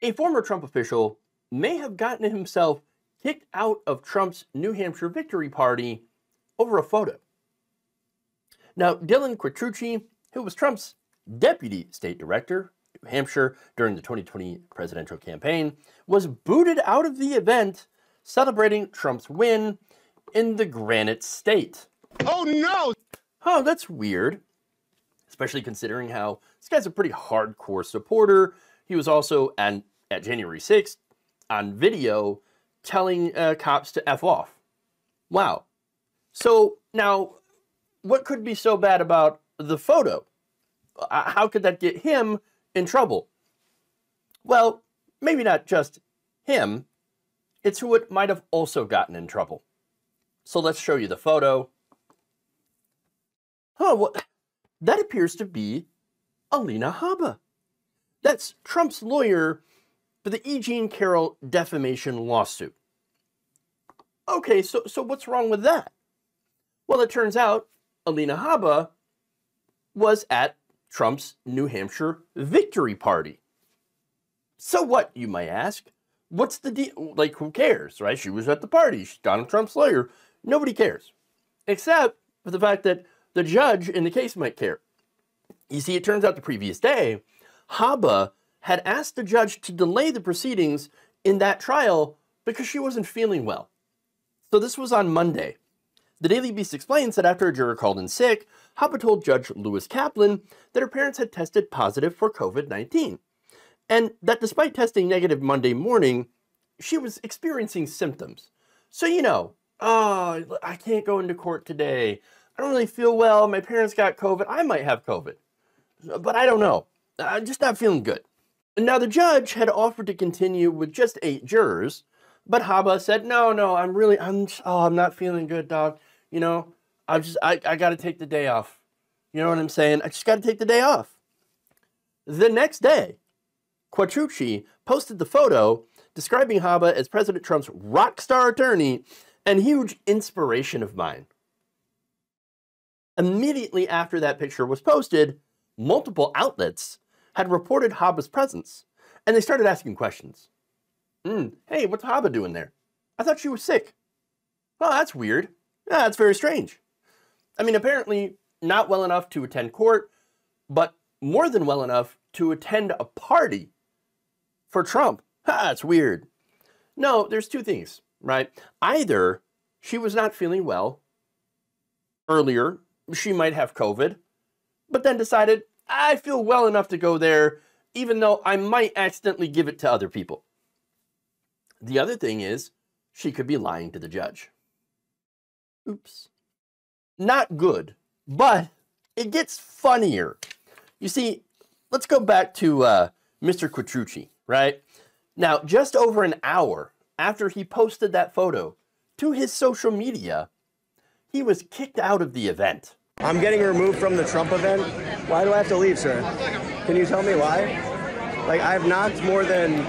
A former Trump official may have gotten himself kicked out of Trump's New Hampshire victory party over a photo. Now, Dylan Quattrucci, who was Trump's deputy state director, New Hampshire, during the 2020 presidential campaign, was booted out of the event celebrating Trump's win in the Granite State. Oh no! Oh, that's weird. Especially considering how this guy's a pretty hardcore supporter. He was also at January 6th on video telling cops to F off. Wow. So now, what could be so bad about the photo? How could that get him in trouble? Well, maybe not just him. It's who it might have also gotten in trouble. So let's show you the photo. Oh, well, that appears to be Alina Habba. That's Trump's lawyer for the E. Jean Carroll defamation lawsuit. Okay, so what's wrong with that? Well, it turns out Alina Habba was at Trump's New Hampshire victory party. So what, you might ask? What's the deal? Like, who cares, right? She was at the party. She's Donald Trump's lawyer. Nobody cares. Except for the fact that the judge in the case might care. You see, it turns out the previous day, Habba had asked the judge to delay the proceedings in that trial because she wasn't feeling well. So this was on Monday. The Daily Beast explains that after a juror called in sick, Habba told Judge Lewis Kaplan that her parents had tested positive for COVID-19, and that despite testing negative Monday morning, she was experiencing symptoms. So, you know, oh, I can't go into court today. I don't really feel well. My parents got COVID. I might have COVID, but I don't know. I'm just not feeling good. Now, the judge had offered to continue with just 8 jurors, but Habba said, no, I'm not feeling good, dog. You know, I got to take the day off. You know what I'm saying? I just got to take the day off. The next day, Quattrucci posted the photo describing Habba as President Trump's rock star attorney and huge inspiration of mine. Immediately after that picture was posted, multiple outlets had reported Habba's presence, and they started asking questions. Hey, what's Habba doing there? I thought she was sick. Oh, that's weird. Yeah, that's very strange. I mean, apparently not well enough to attend court, but more than well enough to attend a party for Trump. That's weird. No, there's 2 things, right? Either she was not feeling well earlier, she might have COVID, but then decided, I feel well enough to go there, even though I might accidentally give it to other people. The other thing is, she could be lying to the judge. Oops. Not good, but it gets funnier. You see, let's go back to Mr. Quattrucci, right? Now, just over an hour after he posted that photo to his social media, he was kicked out of the event. I'm getting removed from the Trump event. Why do I have to leave, sir? Can you tell me why? Like, I've knocked more than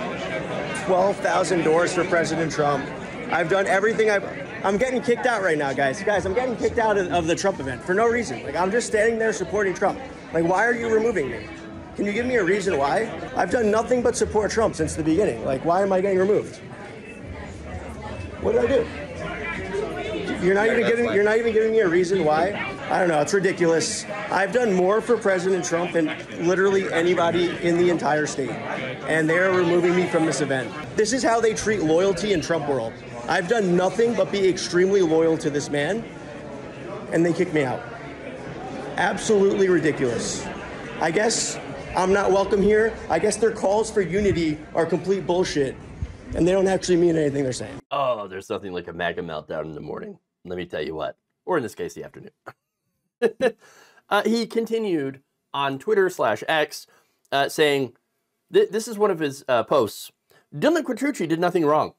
12,000 doors for President Trump. I've done everything I'm getting kicked out right now, guys. Guys, I'm getting kicked out of the Trump event for no reason. Like, I'm just standing there supporting Trump. Like, why are you removing me? Can you give me a reason why? I've done nothing but support Trump since the beginning. Like, why am I getting removed? What did I do? You're not even giving me a reason why? I don't know, it's ridiculous. I've done more for President Trump than literally anybody in the entire state. And they're removing me from this event. This is how they treat loyalty in Trump world. I've done nothing but be extremely loyal to this man, and they kick me out. Absolutely ridiculous. I guess I'm not welcome here. I guess their calls for unity are complete bullshit, and they don't actually mean anything they're saying. Oh, there's nothing like a MAGA meltdown in the morning. Let me tell you what. Or in this case, the afternoon. He continued on Twitter/X saying, this is one of his posts. Dylan Quattrucci did nothing wrong.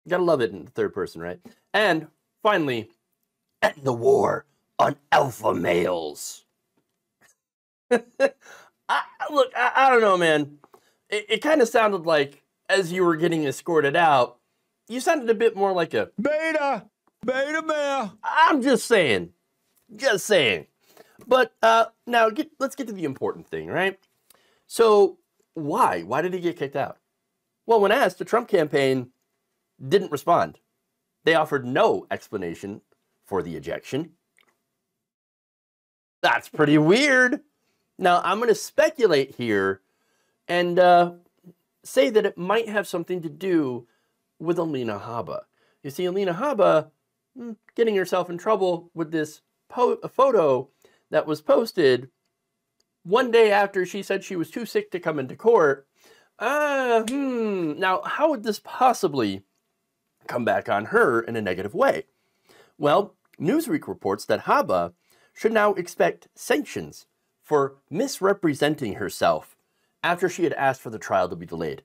Gotta love it in the third person, right? And finally, end the war on alpha males. I don't know, man. It kind of sounded like, as you were getting escorted out, you sounded a bit more like a beta male. I'm just saying. Just saying. But now let's get to the important thing, right? So why? Why did he get kicked out? Well, when asked, the Trump campaign didn't respond. They offered no explanation for the ejection. That's pretty weird. Now, I'm going to speculate here and say that it might have something to do with Alina Habba. You see, Alina Habba getting herself in trouble with this photo that was posted one day after she said she was too sick to come into court. Now, how would this possibly come back on her in a negative way? Well, Newsweek reports that Habba should now expect sanctions for misrepresenting herself after she had asked for the trial to be delayed.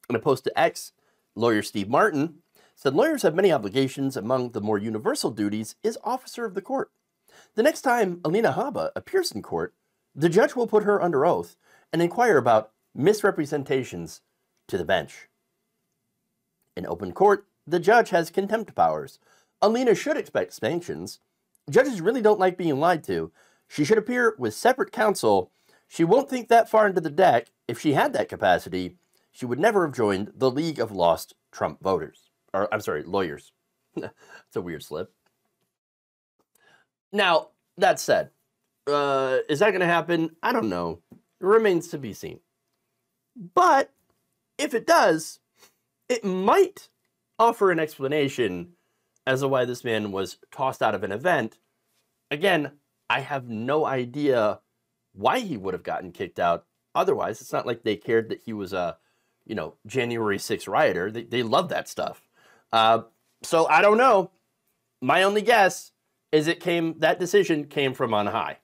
In a post to X, lawyer Steve Martin said lawyers have many obligations. Among the more universal duties is officer of the court. The next time Alina Habba appears in court, the judge will put her under oath and inquire about misrepresentations to the bench. In open court, the judge has contempt powers. Alina should expect sanctions. Judges really don't like being lied to. She should appear with separate counsel. She won't think that far into the deck. If she had that capacity, she would never have joined the League of Lost Trump Voters. Or, I'm sorry, lawyers. It's a weird slip. Now, that said, is that going to happen? I don't know. It remains to be seen. But if it does, it might offer an explanation as to why this man was tossed out of an event. Again, I have no idea why he would have gotten kicked out. Otherwise, it's not like they cared that he was a, January 6th rioter. They love that stuff. So I don't know. My only guess is that decision came from on high.